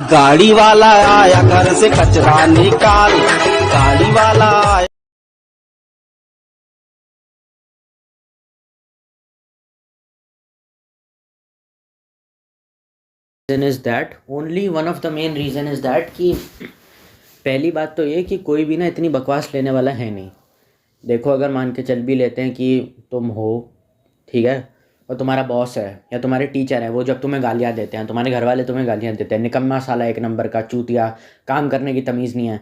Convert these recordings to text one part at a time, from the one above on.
गाड़ी वाला आया घर से कचरा निकाल, गाड़ी वाला आया। Is that only one of the main reason is that कि पहली बात तो ये कि कोई भी ना इतनी बकवास लेने वाला है नहीं। देखो, अगर मान के चल भी लेते हैं कि तुम हो, ठीक है, और तुम्हारा बॉस है या तुम्हारे टीचर है, वो जब तुम्हें गालियाँ देते हैं, तुम्हारे घर वाले तुम्हें गालियाँ देते हैं, निकम्मा साला एक नंबर का चूतिया, काम करने की तमीज़ नहीं है,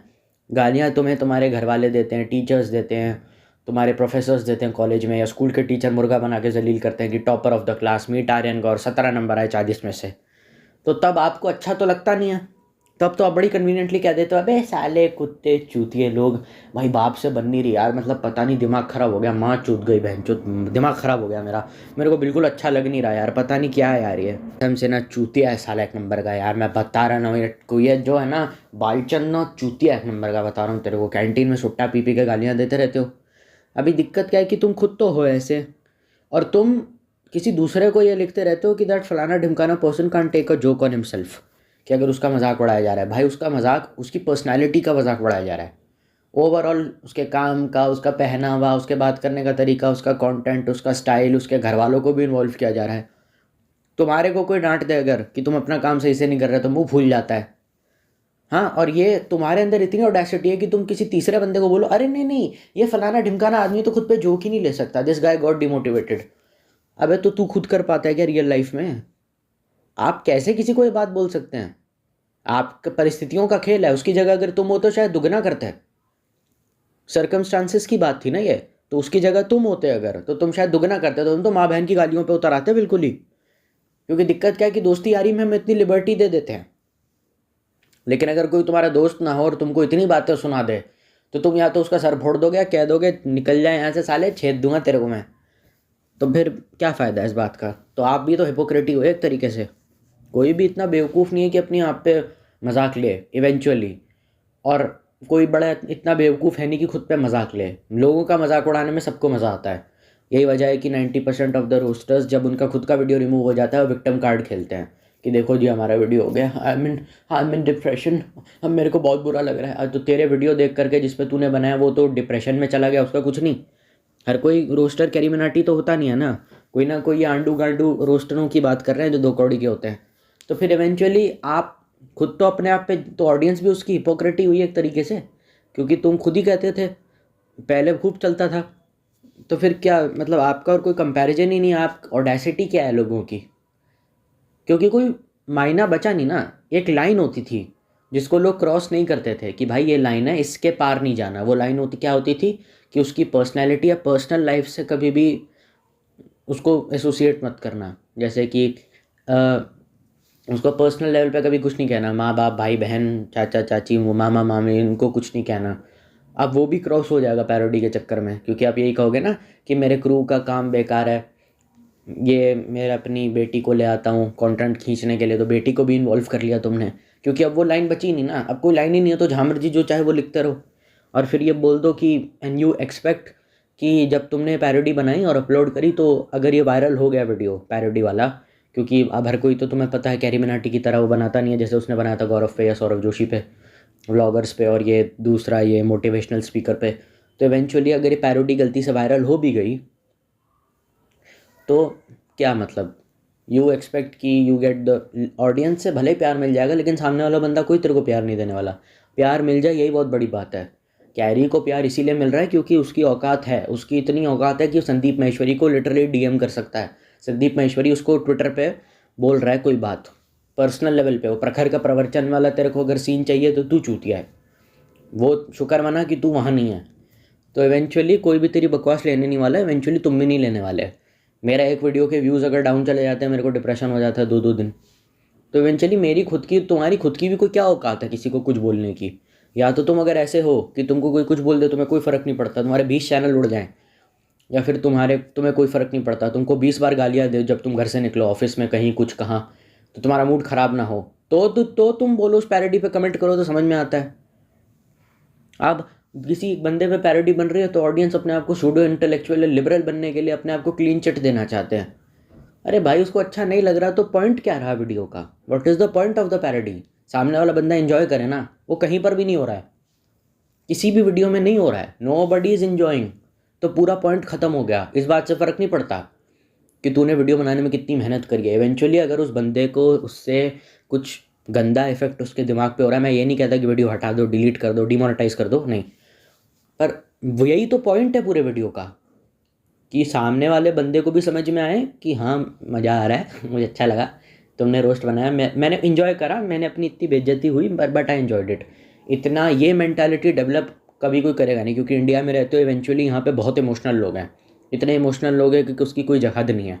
गालियाँ तुम्हें तुम्हारे घर वाले देते हैं, टीचर्स देते हैं, तुम्हारे प्रोफेसर्स देते हैं कॉलेज में, या स्कूल के टीचर मुर्गा बना के जलील करते हैं कि topper of the class Meet Aryan Gaur 17 number आए 40 में से, तो तब आपको अच्छा तो लगता नहीं है। तब तो आप बड़ी कन्वीनियंटली कह देते हो, अबे साले कुत्ते चूतिए लोग, भाई बाप से बन नहीं रही यार, मतलब पता नहीं दिमाग ख़राब हो गया, माँ चूत गई बहन चूत, दिमाग ख़राब हो गया मेरा, मेरे को बिल्कुल अच्छा लग नहीं रहा यार, पता नहीं क्या है यार, ये हमसे ना चूतिया है साला एक नंबर का यार, मैं बता रहा हूँ, कोई है जो है ना बालचंद ना चूतिया एक नंबर का, बता रहा हूँ तेरे को, कैंटीन में सुट्टा पी के गालियाँ देते रहते हो। अभी दिक्कत क्या है कि तुम खुद तो हो ऐसे, और तुम किसी दूसरे को ये लिखते रहते हो कि दैट फलाना ढिमकाना person can't take a joke on himself, कि अगर उसका मजाक उड़ाया जा रहा है, भाई उसका मजाक, उसकी पर्सनालिटी का मजाक उड़ाया जा रहा है, ओवरऑल उसके काम का, उसका पहनावा, उसके बात करने का तरीका, उसका कंटेंट, उसका स्टाइल, उसके घर वालों को भी इन्वॉल्व किया जा रहा है। तुम्हारे को कोई डांट दे अगर कि तुम अपना काम सही से नहीं कर रहे तो मुंह फूल जाता है। हाँ, और ये तुम्हारे अंदर इतनी ऑडेसिटी है कि तुम किसी तीसरे बंदे को बोलो, अरे नहीं नहीं, ये फलाना ढिमकाना आदमी तो खुद पे जोक ही नहीं ले सकता, दिस गाय गॉट डिमोटिवेटेड। अबे तो तू खुद कर पाता है क्या रियल लाइफ में? आप कैसे किसी को ये बात बोल सकते हैं? आपके परिस्थितियों का खेल है, उसकी जगह अगर तुम हो तो शायद दुगना करते हैं। सर्कमस्टांसिस की बात थी ना ये, तो उसकी जगह तुम होते अगर, तो तुम शायद दुगना करते, तो तुम तो माँ बहन की गालियों पे उतर आते बिल्कुल ही। क्योंकि दिक्कत क्या है कि दोस्ती यारी में हम इतनी लिबर्टी दे देते हैं, लेकिन अगर कोई तुम्हारा दोस्त ना हो और तुमको इतनी बातें सुना दे, तो तुम या तो उसका सर फोड़ दोगे या कह दोगे निकल जाए यहाँ से साले, छेद दूंगा तेरे को मैं। तो फिर क्या फ़ायदा है इस बात का? तो आप भी तो हिपोक्रेटी हो एक तरीके से। कोई भी इतना बेवकूफ़ नहीं है कि अपनी आप पे मजाक ले इवेंचुअली, और कोई बड़ा इतना बेवकूफ़ है नहीं कि खुद पे मजाक ले। लोगों का मजाक उड़ाने में सबको मज़ा आता है। यही वजह है कि 90% ऑफ द रोस्टर्स जब उनका खुद का वीडियो रिमूव हो जाता है वो विक्टिम कार्ड खेलते हैं कि देखो जी हमारा वीडियो हो गया, आई मीन डिप्रेशन, अब मेरे को बहुत बुरा लग रहा है। तो तेरे वीडियो देख करके जिस पे तूने बनाया वो तो डिप्रेशन में चला गया, उसका कुछ नहीं। हर कोई रोस्टर कैरीमिनाटी तो होता नहीं है ना कोई आंडू गांडू रोस्टरों की बात कर रहे हैं जो 2 कौड़ी के होते हैं। तो फिर इवेंचुअली आप खुद तो अपने आप पे, तो ऑडियंस भी उसकी हिपोक्रेटी हुई एक तरीके से, क्योंकि तुम खुद ही कहते थे पहले खूब चलता था। तो फिर क्या मतलब, आपका और कोई कंपैरिजन ही नहीं, आप ऑडेसिटी क्या है लोगों की? क्योंकि कोई मायना बचा नहीं ना। एक लाइन होती थी जिसको लोग क्रॉस नहीं करते थे कि भाई ये लाइन है, इसके पार नहीं जाना। वो लाइन होती क्या होती थी कि उसकी पर्सनैलिटी या पर्सनल लाइफ से कभी भी उसको एसोसिएट मत करना। जैसे कि उसको पर्सनल लेवल पे कभी कुछ नहीं कहना, माँ बाप भाई बहन चाचा चाची मामा मामी इनको कुछ नहीं कहना। अब वो भी क्रॉस हो जाएगा पैरोडी के चक्कर में, क्योंकि आप यही कहोगे ना कि मेरे क्रू का काम बेकार है, ये मैं अपनी बेटी को ले आता हूँ कंटेंट खींचने के लिए, तो बेटी को भी इन्वॉल्व कर लिया तुमने, क्योंकि अब वो लाइन बची नहीं ना। अब कोई लाइन ही नहीं है तो जहाँ मर्जी जो चाहे वो लिखते रहो। और फिर ये बोल दो कि एंड यू एक्सपेक्ट कि जब तुमने पैरोडी बनाई और अपलोड करी, तो अगर ये वायरल हो गया वीडियो पैरोडी वाला, क्योंकि अब हर कोई तो तुम्हें पता है कैरी मिनाटी की तरह वो बनाता नहीं है जैसे उसने बनाया था गौरव पे या सौरभ जोशी पे, व्लॉगर्स पे, और ये दूसरा ये मोटिवेशनल स्पीकर पे। तो इवेंचुअली अगर ये पैरोडी गलती से वायरल हो भी गई तो क्या मतलब, यू एक्सपेक्ट कि यू गेट द ऑडियंस से भले ही प्यार मिल जाएगा, लेकिन सामने वाला बंदा कोई तेरे को प्यार नहीं देने वाला। प्यार मिल जाए यही बहुत बड़ी बात है। कैरी को प्यार इसीलिए मिल रहा है क्योंकि उसकी औकात है, उसकी इतनी औकात है कि संदीप महेश्वरी को लिटरली डीएम कर सकता है। संदीप महेश्वरी उसको ट्विटर पे बोल रहा है कोई बात पर्सनल लेवल पे, वो प्रखर का प्रवचन वाला तेरे को अगर सीन चाहिए तो तू चूतिया है, वो शुक्र मना कि तू वहाँ नहीं है। तो इवेंचुअली कोई भी तेरी बकवास लेने नहीं वाला है, इवेंचुअली तुम भी नहीं लेने वाले। मेरा एक वीडियो के व्यूज़ अगर डाउन चले जाते हैं, मेरे को डिप्रेशन हो जाता है 2-2 दिन, तो इवेंचुअली मेरी खुद की तुम्हारी खुद की भी कोई क्या औकात है किसी को कुछ बोलने की? या तो तुम अगर ऐसे हो कि तुमको कोई कुछ बोल दे तुम्हें कोई फ़र्क नहीं पड़ता, तुम्हारे 20 चैनल उड़ जाएँ, या फिर तुम्हें कोई फ़र्क नहीं पड़ता, तुमको 20 बार गालियाँ दे जब तुम घर से निकलो ऑफिस में कहीं कुछ कहाँ, तो तुम्हारा मूड ख़राब ना हो, तो तुम बोलो उस पैरोडी पे कमेंट करो तो समझ में आता है। अब किसी बंदे पे पैरोडी बन रही है तो ऑडियंस अपने आप को सूडो इंटेलेक्चुअल लिबरल बनने के लिए अपने आप को क्लीन चिट देना चाहते हैं। अरे भाई उसको अच्छा नहीं लग रहा तो पॉइंट क्या रहा वीडियो का? What is the point of the parody? सामने वाला बंदा एंजॉय करे ना, वो कहीं पर भी नहीं हो रहा है, किसी भी वीडियो में नहीं हो रहा है, नो बडी इज़ इन्जॉइंग, तो पूरा पॉइंट ख़त्म हो गया। इस बात से फ़र्क नहीं पड़ता कि तूने वीडियो बनाने में कितनी मेहनत करी है। इवेंचुअली अगर उस बंदे को उससे कुछ गंदा इफेक्ट उसके दिमाग पे हो रहा है, मैं ये नहीं कहता कि वीडियो हटा दो, डिलीट कर दो, डिमोनेटाइज कर दो, नहीं, पर यही तो पॉइंट है पूरे वीडियो का, कि सामने वाले बंदे को भी समझ में आए कि हाँ मज़ा आ रहा है, मुझे अच्छा लगा, तुमने रोस्ट बनाया, मैंने इन्जॉय करा, मैंने अपनी इतनी बेइज्जती हुई बट आई एन्जॉयड इट। इतना ये मेंटालिटी डेवलप कभी कोई करेगा नहीं, क्योंकि इंडिया में रहते हो इवेंचुअली यहाँ पे बहुत इमोशनल लोग हैं, इतने इमोशनल लोग हैं कि उसकी कोई जगह नहीं है।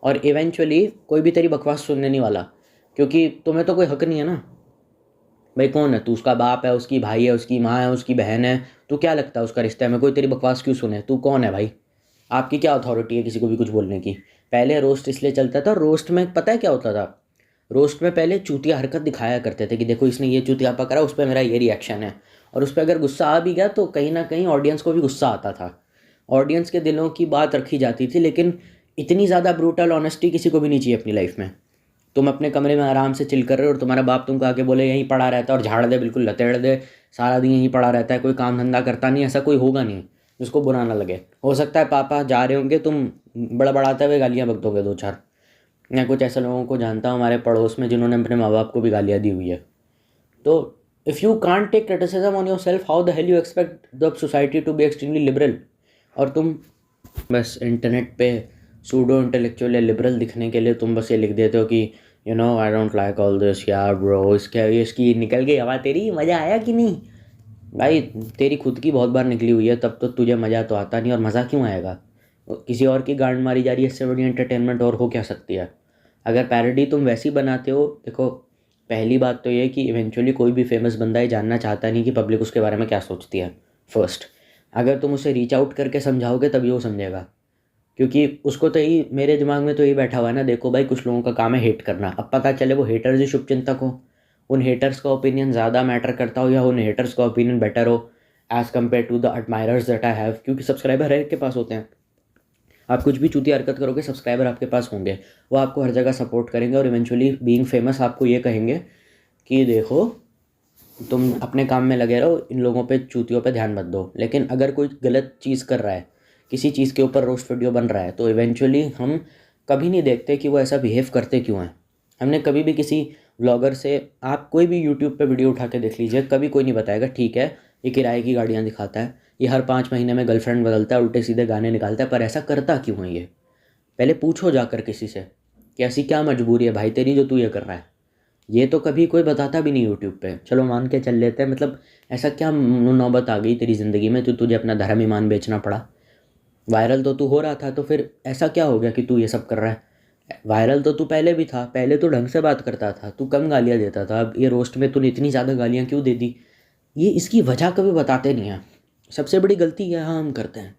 और इवेंचुअली कोई भी तेरी बकवास सुनने नहीं वाला, क्योंकि तुम्हें तो कोई हक नहीं है ना भाई। कौन है तू? उसका बाप है, उसकी भाई है, उसकी माँ है, उसकी बहन है, तू क्या लगता है उसका रिश्ता है में? कोई तेरी बकवास क्यों सुने? तू कौन है भाई? आपकी क्या अथॉरिटी है किसी को भी कुछ बोलने की? पहले रोस्ट इसलिए चलता था, रोस्ट में पता है क्या होता था? रोस्ट में पहले चूतिया हरकत दिखाया करते थे कि देखो इसने ये चूतिया पकड़ा, उस पर मेरा ये रिएक्शन है, और उस पर अगर गुस्सा आ भी गया तो कहीं ना कहीं ऑडियंस को भी गुस्सा आता था, ऑडियंस के दिलों की बात रखी जाती थी। लेकिन इतनी ज़्यादा ब्रूटल ऑनेस्टी किसी को भी नहीं चाहिए अपनी लाइफ में। तुम अपने कमरे में आराम से चिल कर रहे हो और तुम्हारा बाप तुमको आके बोले यहीं पड़ा रहता है, और झाड़ दे, बिल्कुल लतेड़ दे, सारा दिन यहीं पड़ा रहता है, कोई काम धंधा करता नहीं, ऐसा कोई होगा नहीं जिसको बुरा ना लगे। हो सकता है पापा जा रहे होंगे, तुम बड़बड़ाते हुए गालियाँ बक दोगे दो चार। मैं कुछ ऐसे लोगों को जानता हूँ हमारे पड़ोस में जिन्होंने अपने माँ बाप को भी गालियाँ दी हुई है। तो if you can't take criticism on your self, how the hell you expect the society to be extremely liberal? और तुम बस इंटरनेट पे सूडो इंटेलेक्चुअल या लिबरल दिखने के लिए तुम बस ये लिख देते हो कि you know I don't like all this यार ब्रो, इसकी निकल गई हवा, तेरी मज़ा आया कि नहीं? भाई तेरी खुद की बहुत बार निकली हुई है, तब तो तुझे मज़ा तो आता नहीं, और मज़ा क्यों आएगा? किसी और की गांड मारी जा रही है, इससे बड़ी एंटरटेनमेंट और हो क्या सकती है? अगर पैरोडी तुम वैसी बनाते हो, देखो पहली बात तो ये कि इवेंचुअली कोई भी फेमस बंदा ये जानना चाहता नहीं कि पब्लिक उसके बारे में क्या सोचती है। फर्स्ट, अगर तुम उसे रीच आउट करके समझाओगे तभी वो समझेगा, क्योंकि उसको तो यही, मेरे दिमाग में तो यही बैठा हुआ है ना, देखो भाई कुछ लोगों का काम है हेट करना, अब पता चले वो हेटर्स ही शुभचिंतक हो, उन हेटर्स का ओपिनियन ज़्यादा मैटर करता हो या उन हेटर्स का ओपिनियन बेटर हो as compare to the admirers that I have, क्योंकि सब्सक्राइबर हर एक के पास होते हैं। आप कुछ भी चूती हरकत करोगे, सब्सक्राइबर आपके पास होंगे, वो आपको हर जगह सपोर्ट करेंगे, और इवेंचुअली बीइंग फेमस आपको ये कहेंगे कि देखो तुम अपने काम में लगे रहो, इन लोगों पे चूतियों पे ध्यान मत दो। लेकिन अगर कोई गलत चीज़ कर रहा है, किसी चीज़ के ऊपर रोस्ट वीडियो बन रहा है, तो इवेंचुअली हम कभी नहीं देखते कि वो ऐसा बिहेव करते क्यों हैं। हमने कभी भी किसी व्लॉगर से, आप कोई भी यूट्यूब पे वीडियो उठा के देख लीजिए, कभी कोई नहीं बताएगा ठीक है ये किराए की गाड़ियाँ दिखाता है, ये हर 5 महीने में गर्लफ्रेंड बदलता है, उल्टे सीधे गाने निकालता है, पर ऐसा करता क्यों है ये? पहले पूछो जाकर किसी से कि ऐसी क्या मजबूरी है भाई तेरी जो तू ये कर रहा है। ये तो कभी कोई बताता भी नहीं यूट्यूब पे, चलो मान के चल लेते हैं, मतलब ऐसा क्या नौबत आ गई तेरी ज़िंदगी में तो तुझे अपना धर्म ईमान बेचना पड़ा? वायरल तो तू हो रहा था, तो फिर ऐसा क्या हो गया कि तू ये सब कर रहा है? वायरल तो तू पहले भी था, पहले तो ढंग से बात करता था, तू कम गालियाँ देता था, अब ये रोस्ट में तूने इतनी ज़्यादा गालियाँ क्यों दे दी? ये इसकी वजह कभी बताते नहीं हैं। सबसे बड़ी गलती यहाँ हम करते हैं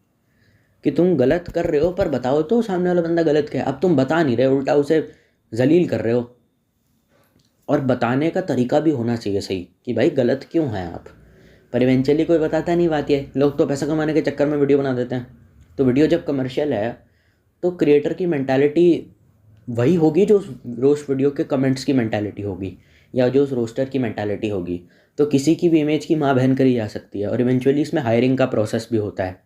कि तुम गलत कर रहे हो पर बताओ तो सामने वाला बंदा गलत क्या है। अब तुम बता नहीं रहे, उल्टा उसे जलील कर रहे हो। और बताने का तरीका भी होना चाहिए सही कि भाई गलत क्यों है आप, पर इवेंचुअली कोई बताता नहीं बात ये। लोग तो पैसा कमाने के चक्कर में वीडियो बना देते हैं। तो वीडियो जब कमर्शियल है तो क्रिएटर की मेंटालिटी वही होगी जो रोस्ट वीडियो के कमेंट्स की मेंटालिटी होगी, या जो उस रोस्टर की मेंटालिटी होगी। तो किसी की भी इमेज की माँ बहन करी जा सकती है। और इवेंचुअली इसमें हायरिंग का प्रोसेस भी होता है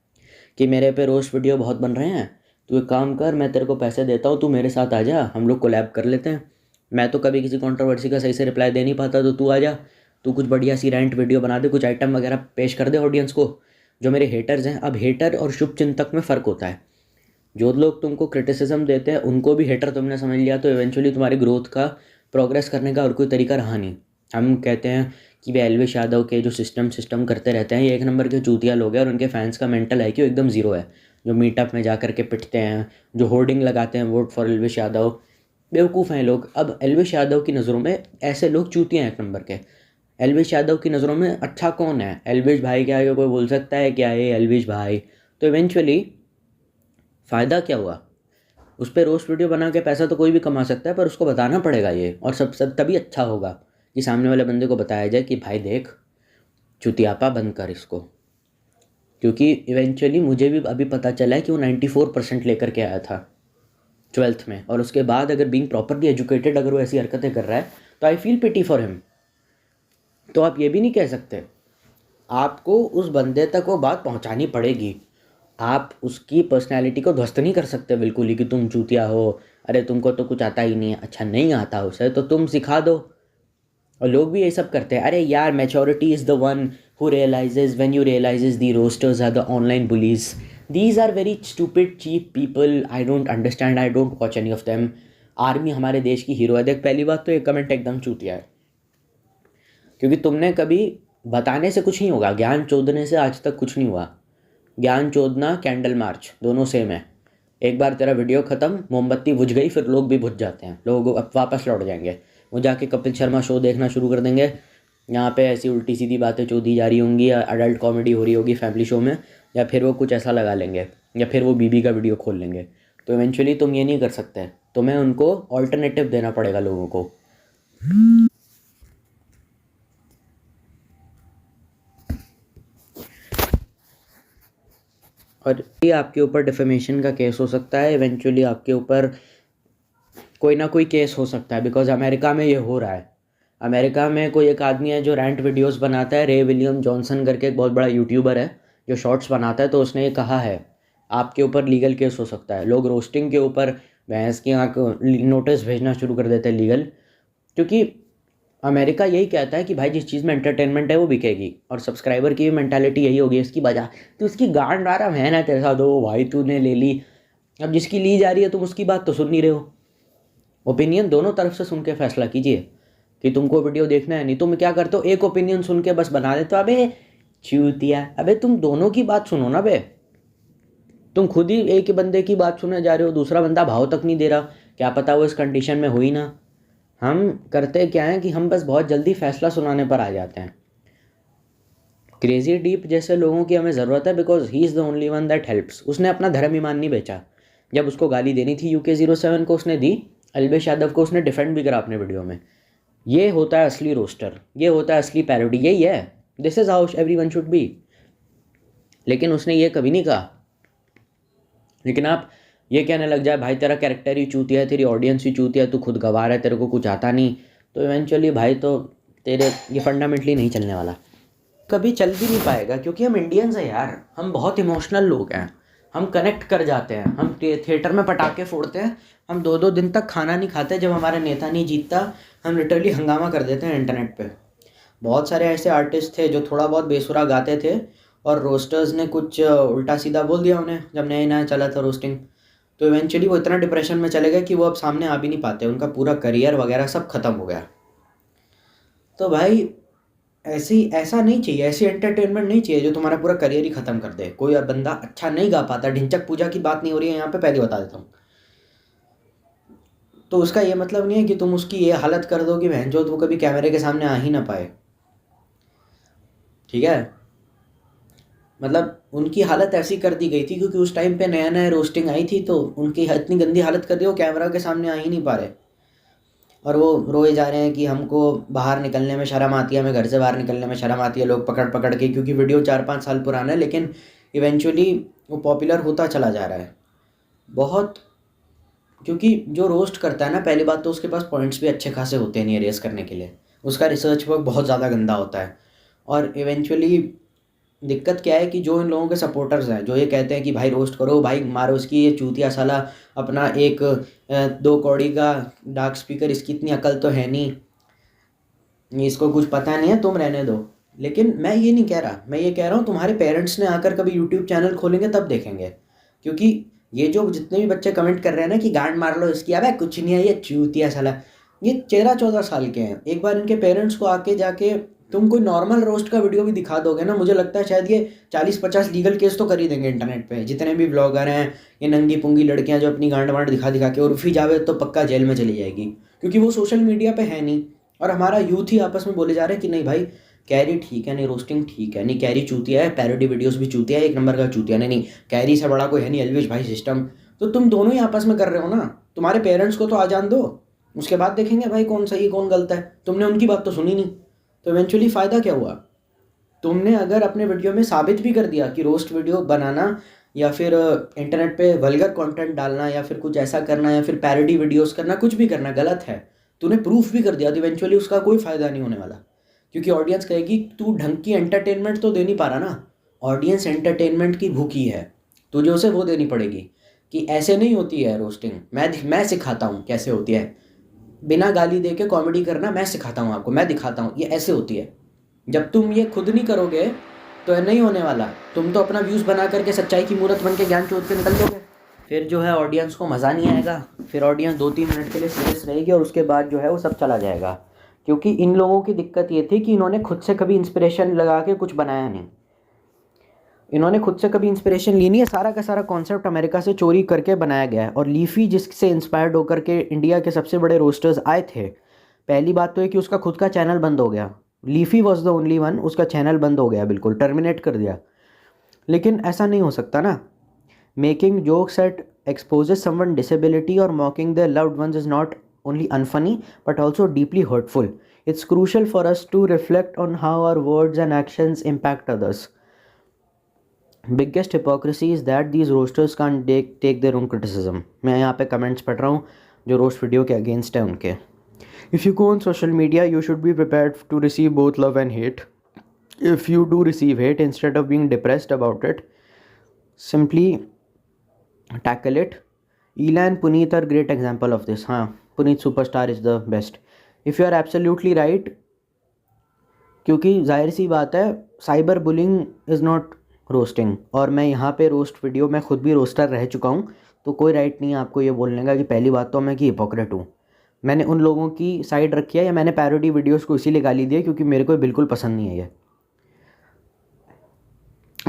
कि मेरे पे रोस्ट वीडियो बहुत बन रहे हैं, तू एक काम कर, मैं तेरे को पैसे देता हूँ, तू मेरे साथ आ जा, हम लोग कोलैब कर लेते हैं। मैं तो कभी किसी कंट्रोवर्सी का सही से रिप्लाई दे नहीं पाता, तो तू आ जा, तू कुछ बढ़िया सी रेंट वीडियो बना दे, कुछ आइटम वगैरह पेश कर दे ऑडियंस को। जो मेरे हेटर्स हैं, अब हेटर और शुभचिंतक में फ़र्क होता है। जो लोग तुमको क्रिटिसिज्म देते हैं उनको भी हेटर तुमने समझ लिया तो इवेंचुअली तुम्हारी ग्रोथ का, प्रोग्रेस करने का और कोई तरीका रहा नहीं। हम कहते हैं कि वे एल्विश यादव के जो सिस्टम करते रहते हैं, ये एक नंबर के चूतिया लोग हैं, और उनके फैंस का मेंटल IQ एकदम ज़ीरो है। जो मीटअप में जा कर के पिटते हैं, जो होर्डिंग लगाते हैं वोट फॉर एल्विश यादव, बेवकूफ़ हैं लोग। अब एल्विश यादव की नज़रों में ऐसे लोग चूतिया हैं एक नंबर के। एल्विश यादव की नज़रों में अच्छा कौन है? एल्विश भाई क्या है? कोई बोल सकता है क्या ये एल्विश भाई? तो इवेंचुअली फ़ायदा क्या हुआ? उस पर रोस्ट वीडियो बना के पैसा तो कोई भी कमा सकता है, पर उसको बताना पड़ेगा ये, और सब तभी अच्छा होगा कि सामने वाले बंदे को बताया जाए कि भाई देख चुतियापा बंद कर इसको। क्योंकि इवेंचुअली मुझे भी अभी पता चला है कि वो 94% लेकर के आया था 12th में, और उसके बाद अगर बीइंग प्रॉपरली एजुकेटेड अगर वो ऐसी हरकतें कर रहा है तो I feel pity for him. तो आप ये भी नहीं कह सकते, आपको उस बंदे तक वो बात पहुंचानी पड़ेगी। आप उसकी पर्सनैलिटी को ध्वस्त नहीं कर सकते बिल्कुल ही कि तुम चूतिया हो, अरे तुमको तो कुछ आता ही नहीं है। अच्छा नहीं आता उसे तो तुम सिखा दो। और लोग भी ये सब करते हैं, अरे यार maturity is the one who realizes when you realizes the roasters are the online bullies, these are very stupid cheap people, I don't understand, I don't watch any of them. Army हमारे देश की hero है। देख पहली बात तो ये comment एकदम चूतिया है, क्योंकि तुमने कभी बताने से कुछ नहीं होगा, ज्ञान चोदने से आज तक कुछ नहीं हुआ। ज्ञान चोदना कैंडल मार्च दोनों सेम है। एक बार तेरा वीडियो ख़त्म, मोमबत्ती बुझ गई, फिर लोग भी बुझ जाते हैं, लोग अब वापस लौट जाएंगे, वो जाके कपिल शर्मा शो देखना शुरू कर देंगे। यहाँ पे ऐसी उल्टी सीधी बातें चोदी जा रही होंगी, या अडल्ट कॉमेडी हो रही होगी फैमिली शो में, या फिर वो कुछ ऐसा लगा लेंगे, या फिर वो बीबी का वीडियो खोल लेंगे। तो इवेंचुअली तुम ये नहीं कर सकते, तुम्हें उनको ऑल्टरनेटिव देना पड़ेगा लोगों को। और ये आपके ऊपर डिफेमेशन का केस हो सकता है, इवेंचुअली आपके ऊपर कोई ना कोई केस हो सकता है, बिकॉज अमेरिका में ये हो रहा है। अमेरिका में कोई एक आदमी है जो रेंट वीडियोस बनाता है, रे विलियम जॉनसन करके एक बहुत बड़ा यूट्यूबर है जो शॉर्ट्स बनाता है, तो उसने ये कहा है आपके ऊपर लीगल केस हो सकता है। लोग रोस्टिंग के ऊपर भैंस की आँख नोटिस भेजना शुरू कर देते हैं लीगल, क्योंकि अमेरिका यही कहता है कि भाई जिस चीज़ में एंटरटेनमेंट है वो बिकेगी, और सब्सक्राइबर की भी मेंटालिटी यही होगी, इसकी वजह तो उसकी गांड आ रहा है ना तेरे साथ, हो भाई तूने ले ली। अब जिसकी ली जा रही है तुम उसकी बात तो सुन नहीं रहे हो। ओपिनियन दोनों तरफ से सुन के फैसला कीजिए कि तुमको वीडियो देखना है। नहीं तुम क्या करते हो, एक ओपिनियन सुन के बस बना देते हो, अबे चूतिया, अबे तुम दोनों की बात सुनो ना बे। तुम खुद ही एक ही बंदे की बात सुनने जा रहे हो, दूसरा बंदा भाव तक नहीं दे रहा, क्या पता वो इस कंडीशन में हो ही ना। हम करते क्या है कि हम बस बहुत जल्दी फैसला सुनाने पर आ जाते हैं। क्रेजी डीप जैसे लोगों की हमें ज़रूरत है, because he is the only one that helps. उसने अपना धर्म ईमान नहीं बेचा। जब उसको गाली देनी थी UK07 को उसने दी, अल्पेश यादव को उसने डिफेंड भी करा अपने वीडियो में। ये होता है असली रोस्टर, ये होता है असली पैरोडी, यही है, this is how everyone should be. लेकिन उसने ये कभी नहीं कहा। लेकिन आप ये कहने लग जाए भाई तेरा कैरेक्टर ही चूतिया है, तेरी ऑडियंस ही चूतिया है, तू खुद गवार है, तेरे को कुछ आता नहीं, तो इवेंचुअली भाई तो तेरे ये फंडामेंटली नहीं चलने वाला, कभी चल भी नहीं पाएगा। क्योंकि हम इंडियंस हैं यार, हम बहुत इमोशनल लोग हैं, हम कनेक्ट कर जाते हैं। हम थिएटर में पटाखे फोड़ते हैं, हम 2-2 दिन तक खाना नहीं खाते जब हमारा नेता नहीं जीतता, हम लिटरली हंगामा कर देते हैं इंटरनेट पे। बहुत सारे ऐसे आर्टिस्ट थे जो थोड़ा बहुत बेसुरा गाते थे, और रोस्टर्स ने कुछ उल्टा सीधा बोल दिया उन्हें जब नया नया चला था रोस्टिंग, तो इवेंचुअली वो इतना डिप्रेशन में चले गए कि वो अब सामने आ भी नहीं पाते, उनका पूरा करियर वगैरह सब खत्म हो गया। तो भाई ऐसा नहीं चाहिए, ऐसी एंटरटेनमेंट नहीं चाहिए जो तुम्हारा पूरा करियर ही ख़त्म कर दे। कोई और बंदा अच्छा नहीं गा पाता, ढिंचक पूजा की बात नहीं हो रही है यहाँ पे, पहले बता देता हूँ, तो उसका ये मतलब नहीं है कि तुम उसकी ये हालत कर दो कि बहन जो वो कभी कैमरे के सामने आ ही ना पाए। ठीक है, मतलब उनकी हालत ऐसी कर दी गई थी क्योंकि उस टाइम पे नया नया रोस्टिंग आई थी, तो उनकी इतनी गंदी हालत कर दी वो कैमरा के सामने आ ही नहीं पा रहे, और वो रोए जा रहे हैं कि हमको बाहर निकलने में शर्म आती है, हमें घर से बाहर निकलने में शर्म आती है, लोग पकड़ पकड़ के, क्योंकि वीडियो 4-5 साल पुराना है, लेकिन इवेंचुअली वो पॉपुलर होता चला जा रहा है बहुत। क्योंकि जो रोस्ट करता है ना, पहली बात तो उसके पास पॉइंट्स भी अच्छे खासे होते हैं नहीं रेस करने के लिए, उसका रिसर्च वर्क बहुत ज़्यादा गंदा होता है। और इवेंचुअली दिक्कत क्या है कि जो इन लोगों के सपोर्टर्स हैं जो ये कहते हैं कि भाई रोस्ट करो, भाई मारो इसकी, ये चूतिया साला अपना एक 2 कौड़ी का डार्क स्पीकर, इसकी इतनी अकल तो है नहीं, इसको कुछ पता नहीं है, तुम रहने दो। लेकिन मैं ये नहीं कह रहा, मैं ये कह रहा हूँ तुम्हारे पेरेंट्स ने आकर कभी यूट्यूब चैनल खोलेंगे तब देखेंगे। क्योंकि ये जो जितने भी बच्चे कमेंट कर रहे हैं ना कि गांड मार लो इसकी, अबे कुछ नहीं है ये चूतिया साला, ये 13-14 साल के हैं। एक बार इनके पेरेंट्स को आके जाके तुम कोई नॉर्मल रोस्ट का वीडियो भी दिखा दोगे ना, मुझे लगता है शायद ये 40-50 लीगल केस तो कर ही देंगे इंटरनेट पे। जितने भी ब्लॉगर हैं, ये नंगी पुंगी लड़कियां जो अपनी गांड वांड दिखा दिखा के, उर्फी जावेद तो पक्का जेल में चली जाएगी, क्योंकि वो सोशल मीडिया पे है नहीं। और हमारा यूथ ही आपस में बोले जा रहे हैं कि नहीं भाई कैरी ठीक है, नहीं रोस्टिंग ठीक है, नहीं कैरी चूतिया है, पैरोडी वीडियोस भी चूतिया है, 1 नंबर का चूतिया, नहीं कैरी से बड़ा कोई है नहीं, एल्विश भाई सिस्टम। तो तुम दोनों ही आपस में कर रहे हो ना, तुम्हारे पेरेंट्स को तो आ जान दो, उसके बाद देखेंगे भाई कौन सही कौन गलत है। तुमने उनकी बात तो सुनी नहीं, तो इवेंचुअली फ़ायदा क्या हुआ। तुमने अगर अपने वीडियो में साबित भी कर दिया कि रोस्ट वीडियो बनाना या फिर इंटरनेट पे वल्गर कंटेंट डालना या फिर कुछ ऐसा करना या फिर पैरोडी वीडियोस करना, कुछ भी करना गलत है, तूने प्रूफ भी कर दिया, तो इवेंचुअली उसका कोई फ़ायदा नहीं होने वाला। क्योंकि ऑडियंस कहेगी तू ढंग की एंटरटेनमेंट तो दे नहीं पा रहा ना, ऑडियंस एंटरटेनमेंट की भूखी है, तुझे उसे वो देनी पड़ेगी कि ऐसे नहीं होती है रोस्टिंग, मैं सिखाता हूँ कैसे होती है, बिना गाली दे के कॉमेडी करना मैं सिखाता हूँ आपको, मैं दिखाता हूँ ये ऐसे होती है। जब तुम ये खुद नहीं करोगे तो ये नहीं होने वाला, तुम तो अपना व्यूज़ बना करके सच्चाई की मूरत बन के ज्ञान चोद के निकल दोगे, फिर जो है ऑडियंस को मज़ा नहीं आएगा, फिर ऑडियंस 2-3 मिनट के लिए सीरियस रहेगी और उसके बाद जो है वो सब चला जाएगा। क्योंकि इन लोगों की दिक्कत ये थी कि इन्होंने खुद से कभी इंस्पिरेशन लगा के कुछ बनाया नहीं, इन्होंने खुद से कभी इंस्पिरेशन ली नहीं है, सारा का सारा कॉन्सेप्ट अमेरिका से चोरी करके बनाया गया है। और लीफी जिससे इंस्पायर्ड होकर के इंडिया के सबसे बड़े रोस्टर्स आए थे, पहली बात तो है कि उसका खुद का चैनल बंद हो गया, leafy was the only one, उसका चैनल बंद हो गया, बिल्कुल टर्मिनेट कर दिया। लेकिन ऐसा नहीं हो सकता ना, making jokes at exposes someone disability or mocking their loved ones is not only unfunny but also deeply hurtful. It's crucial for us to reflect on how our words and actions impact others. Biggest hypocrisy is that these roasters can't take their own criticism. मैं यहाँ पे comments पढ़ रहा हूँ जो roast video के against है उनके। If you go on social media, you should be prepared to receive both love and hate. If you do receive hate, instead of being depressed about it, simply tackle it. Ela and Puneet are great example of this. हाँ, Puneet Superstar is the best. If you are absolutely right, क्योंकि जाहिर सी बात है cyber bullying is not roasting, और मैं यहाँ पे roast video मैं खुद भी रोस्टर रह चुका हूँ, तो कोई राइट नहीं है आपको ये बोलने का कि पहली बात तो मैं कि हिपोक्रेट हूँ। मैंने उन लोगों की साइड रखी है, या मैंने पैरोडी वीडियोस को इसीलिए गाली दी है क्योंकि मेरे को बिल्कुल पसंद नहीं है ये।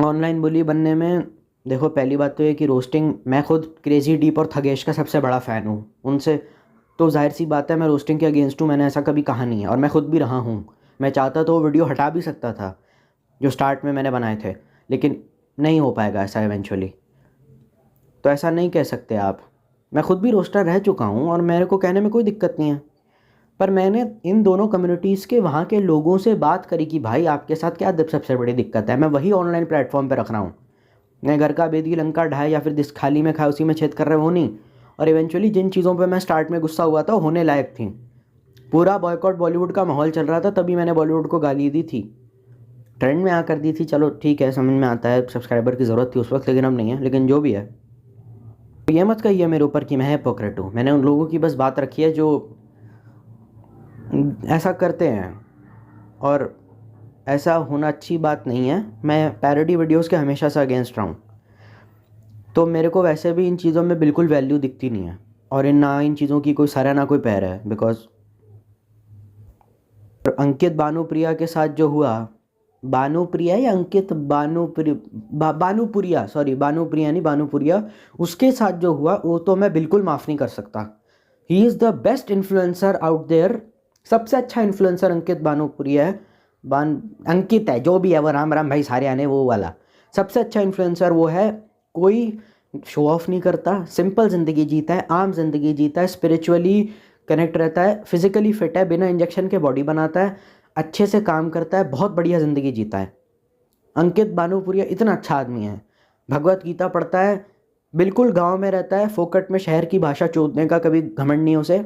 ऑनलाइन बुली बनने में देखो, पहली बात तो ये कि रोस्टिंग, मैं खुद क्रेजी डीप और थगेश का सबसे बड़ा फ़ैन हूँ, उनसे तो जाहिर सी बात है मैं रोस्टिंग के अगेंस्ट हूँ, मैंने ऐसा कभी कहा नहीं है और मैं खुद भी रहा हूँ। मैं चाहता तो वो वीडियो हटा भी सकता था जो स्टार्ट में मैंने बनाए थे, लेकिन नहीं हो पाएगा ऐसा इवेंचुअली, तो ऐसा नहीं कह सकते आप। मैं खुद भी रोस्टर रह चुका हूँ और मेरे को कहने में कोई दिक्कत नहीं है, पर मैंने इन दोनों कम्युनिटीज़ के वहाँ के लोगों से बात करी कि भाई आपके साथ क्या सबसे बड़ी दिक्कत है, मैं वही ऑनलाइन प्लेटफॉर्म पर रख रहा हूँ। मैं घर का बेदी लंका ढाए या फिर जिस खाली में खाए उसी में छेद कर रहे वो नहीं। और इवेंचुअली जिन चीज़ों पे मैं स्टार्ट में गुस्सा हुआ था वो होने लायक थी। पूरा बॉयकॉट बॉलीवुड का माहौल चल रहा था, तभी मैंने बॉलीवुड को गाली दी थी, ट्रेंड में आकर दी थी, चलो ठीक है समझ में आता है, सब्सक्राइबर की ज़रूरत थी उस वक्त, लेकिन अब नहीं है। लेकिन जो भी है, तो ये मत कहिए मेरे ऊपर कि मैं हिपोक्रेट हूँ। मैंने उन लोगों की बस बात रखी है जो ऐसा करते हैं, और ऐसा होना अच्छी बात नहीं है। मैं पैरोडी वीडियोस के हमेशा से अगेंस्ट रहा हूँ, तो मेरे को वैसे भी इन चीज़ों में बिल्कुल वैल्यू दिखती नहीं है, और इन चीज़ों की कोई सर है ना कोई पैर है। बिकॉज अंकित बानुप्रिया के साथ जो हुआ, बानुप्रिया या अंकित बानुपुरिया, सॉरी बानुप्रिया नहीं बानुपुरिया, उसके साथ जो हुआ वो तो मैं बिल्कुल माफ़ नहीं कर सकता। He is the best influencer out there, सबसे अच्छा इन्फ्लुएंसर अंकित बानुपुरिया है, अंकित है जो भी है, वो राम राम भाई सारे आने वो वाला, सबसे अच्छा इन्फ्लुएंसर वो है। कोई शो ऑफ नहीं करता, सिंपल ज़िंदगी जीता है, आम ज़िंदगी जीता है, स्पिरिचुअली कनेक्ट रहता है, फिजिकली फिट है, बिना इंजेक्शन के बॉडी बनाता है, अच्छे से काम करता है, बहुत बढ़िया ज़िंदगी जीता है। अंकित बानुपुरिया इतना अच्छा आदमी है, भगवत गीता पढ़ता है, बिल्कुल गांव में रहता है, फोकट में शहर की भाषा चोदने का कभी घमंड नहीं उसे,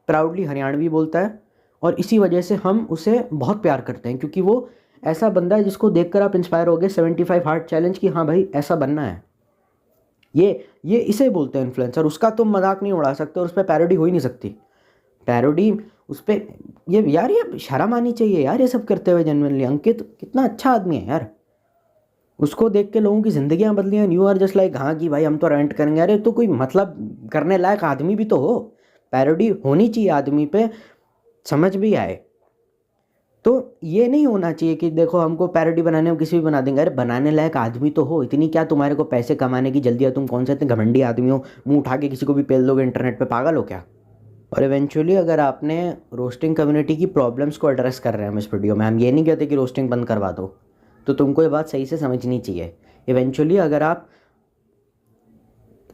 प्राउडली हरियाणवी बोलता है, और इसी वजह से हम उसे बहुत प्यार करते हैं, क्योंकि वो ऐसा बंदा है जिसको देखकर आप इंस्पायर हो गए 75 हार्ट चैलेंज की, हाँ भाई ऐसा बनना है। ये इसे बोलते हैं इन्फ्लुएंसर। उसका तुम मजाक नहीं उड़ा सकते और उस पर पैरोडी हो ही नहीं सकती। पैरोडी उस पर ये शर्म आनी चाहिए यार, ये सब करते हुए जेन्युइनली। अंकित कितना अच्छा आदमी है यार, उसको देख के लोगों की ज़िंदगियाँ बदली हैं। न्यू आर जस्ट लाइक, हाँ कि भाई हम तो रेंट करेंगे, अरे तो कोई मतलब करने लायक आदमी भी तो हो, पैरोडी होनी चाहिए आदमी पे, समझ भी आए। तो ये नहीं होना चाहिए कि देखो हमको पैरोडी बनाने में किसी भी बना देंगे, अरे बनाने लायक आदमी तो हो। इतनी क्या तुम्हारे को पैसे कमाने की जल्दी है, तुम कौन से इतने घमंडी आदमी हो, मुंह उठा के किसी को भी पेल दोगे इंटरनेट पे, पागल हो क्या। और इवेंचुअली अगर आपने रोस्टिंग कम्युनिटी की प्रॉब्लम्स को एड्रेस कर रहे हैं हम इस वीडियो में, हम ये नहीं कहते कि रोस्टिंग बंद करवा दो, तो तुमको ये बात सही से समझनी चाहिए। इवेंचुअली अगर आप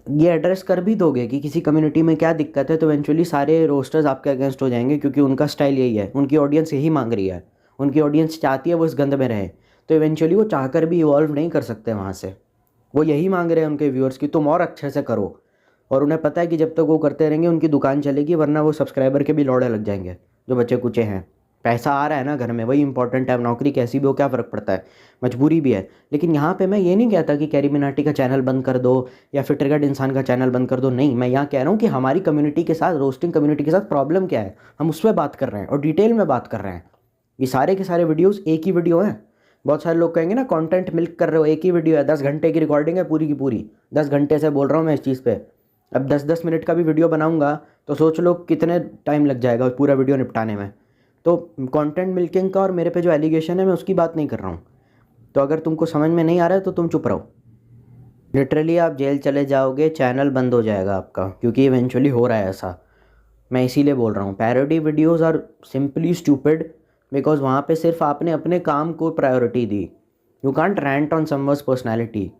ये एड्रेस कर भी दोगे कि किसी कम्युनिटी में क्या दिक्कत है, तो इवेंचुअली सारे रोस्टर्स आपके अगेंस्ट हो जाएंगे, क्योंकि उनका स्टाइल यही है, उनकी ऑडियंस यही मांग रही है, उनकी ऑडियंस चाहती है वो इस गंद में रहे। तो इवेंचुअली वो चाहकर भी इवॉल्व नहीं कर सकते वहाँ से, वो यही मांग रहे हैं उनके व्यूअर्स की तुम और अच्छे से करो। और उन्हें पता है कि जब तक वो करते रहेंगे उनकी दुकान चलेगी, वरना वो सब्सक्राइबर के भी लौड़े लग जाएंगे जो बच्चे कुचे हैं। पैसा आ रहा है ना घर में, वही इंपॉर्टेंट है। अब नौकरी कैसी भी हो, क्या फ़र्क पड़ता है, मजबूरी भी है। लेकिन यहाँ पे मैं ये नहीं कहता कि कैरी मिनाटी का चैनल बंद कर दो या फिर ट्रिगर्ड इंसान का चैनल बंद कर दो, नहीं। मैं यहाँ कह रहा हूँ कि हमारी कम्युनिटी के साथ, रोस्टिंग कम्युनिटी के साथ प्रॉब्लम क्या है, हम उस पर बात कर रहे हैं और डिटेल में बात कर रहे हैं। ये सारे के सारे वीडियोज़ एक ही वीडियो हैं। बहुत सारे लोग कहेंगे ना कंटेंट मिल्क कर रहे हो, एक ही वीडियो है, 10 घंटे की रिकॉर्डिंग है पूरी की पूरी, 10 घंटे से बोल रहा हूँ मैं इस चीज़ पे। अब 10-10 मिनट का भी वीडियो बनाऊंगा तो सोच लो कितने टाइम लग जाएगा पूरा वीडियो निपटाने में। तो कंटेंट मिल्किंग का और मेरे पे जो एलिगेशन है मैं उसकी बात नहीं कर रहा हूँ। तो अगर तुमको समझ में नहीं आ रहा है तो तुम चुप रहो। लिटरली आप जेल चले जाओगे, चैनल बंद हो जाएगा आपका, क्योंकि इवेंचुअली हो रहा है ऐसा। मैं इसीलिए बोल रहा हूँ parody videos are simply stupid, because वहाँ पे सिर्फ आपने अपने काम को प्रायोरिटी दी। You can't rant on someone's personality.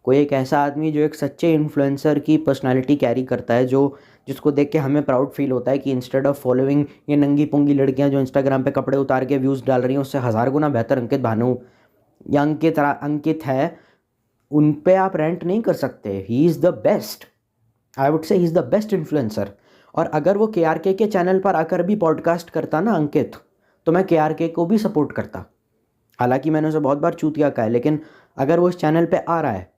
कोई एक ऐसा आदमी जो एक सच्चे इन्फ्लुएंसर की पर्सनालिटी कैरी करता है, जो जिसको देख के हमें प्राउड फील होता है कि इंस्टेड ऑफ फॉलोइंग ये नंगी पुंगी लड़कियां जो इंस्टाग्राम पे कपड़े उतार के व्यूज़ डाल रही हैं, उससे 1000 गुना बेहतर अंकित भानु या अंकित है, उन पे आप रेंट नहीं कर सकते। ही is the best, I would say he is the best influencer. और अगर वो KRK के चैनल पर आकर भी पॉडकास्ट करता ना अंकित, तो मैं KRK को भी सपोर्ट करता। हालांकि मैंने उसे बहुत बार चूतिया कहा है, लेकिन अगर वो इस चैनल पे आ रहा है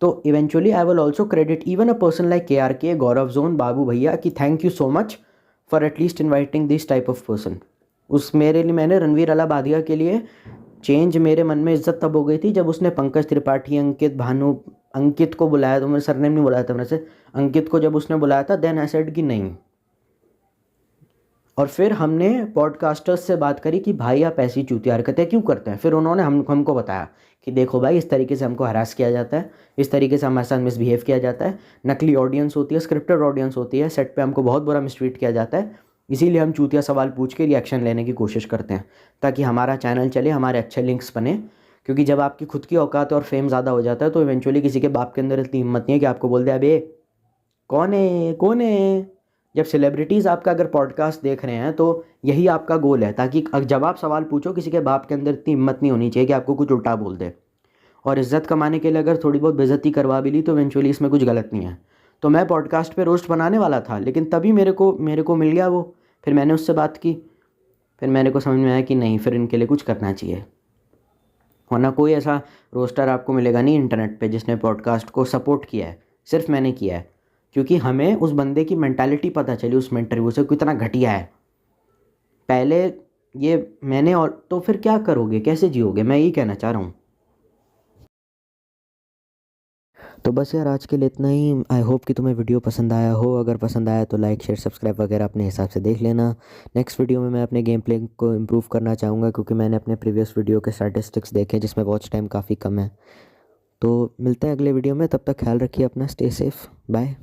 तो eventually I will also credit even a person like KRK, Gaurav Zone, Babu Bhaiya कि thank you so much for at least inviting this type of person. उस मेरे लिए मैंने रणवीर अलाबादिया के लिए चेंज, मेरे मन में इज्जत तब हो गई थी जब उसने पंकज त्रिपाठी, अंकित भानु, अंकित को बुलाया, तो मेरे सरनेम नहीं बुलाया था मेरे से, अंकित को जब उसने बुलाया था, देन आई सेड कि नहीं। और फिर हमने पॉडकास्टर्स से बात करी कि भाई आप ऐसी चूतिया हरकतें क्यों करते हैं। फिर उन्होंने हमको बताया कि देखो भाई, इस तरीके से हमको हरास किया जाता है, इस तरीके से हमारे साथ मिसबिहेव किया जाता है, नकली ऑडियंस होती है, स्क्रिप्टेड ऑडियंस होती है, सेट पे हमको बहुत बुरा मिसट्रीट किया जाता है, इसीलिए हम चूतिया सवाल पूछ के रिएक्शन लेने की कोशिश करते हैं ताकि हमारा चैनल चले, हमारे अच्छे लिंक्स बने। क्योंकि जब आपकी खुद की औकात और फेम ज़्यादा हो जाता है तो इवेंचुअली किसी के बाप के अंदर इतनी हिम्मत नहीं है कि आपको बोल दे अबे कौन है। जब सेलिब्रिटीज़ आपका अगर पॉडकास्ट देख रहे हैं तो यही आपका गोल है, ताकि जब आप सवाल पूछो किसी के बाप के अंदर इतनी हिम्मत नहीं होनी चाहिए कि आपको कुछ उल्टा बोल दे। और इज़्ज़त कमाने के लिए अगर थोड़ी बहुत बेइज्जती करवा भी ली तो इवेंचुअली इसमें कुछ गलत नहीं है। तो मैं पॉडकास्ट पे रोस्ट बनाने वाला था, लेकिन तभी मेरे को मिल गया वो। फिर मैंने उससे बात की, फिर मेरे को समझ में आया कि नहीं, फिर इनके लिए कुछ करना चाहिए। वरना कोई ऐसा रोस्टर आपको मिलेगा नहीं इंटरनेट पे जिसने पॉडकास्ट को सपोर्ट किया है, सिर्फ मैंने किया है। क्योंकि हमें उस बंदे की मेंटालिटी पता चली उस इंटरव्यू से, कितना घटिया है। पहले ये मैंने, और तो फिर क्या करोगे, कैसे जियोगे, मैं यही कहना चाह रहा हूँ। तो बस यार आज के लिए इतना ही। आई होप कि तुम्हें वीडियो पसंद आया हो। अगर पसंद आया तो लाइक, शेयर, सब्सक्राइब वगैरह अपने हिसाब से देख लेना। नेक्स्ट वीडियो में मैं अपने गेम प्ले को इम्प्रूव करना चाहूँगा, क्योंकि मैंने अपने प्रीवियस वीडियो के स्टैटिस्टिक्स देखे जिसमें वॉच टाइम काफ़ी कम है। तो मिलते हैं अगले वीडियो में, तब तक ख्याल रखिए अपना, स्टे सेफ, बाय।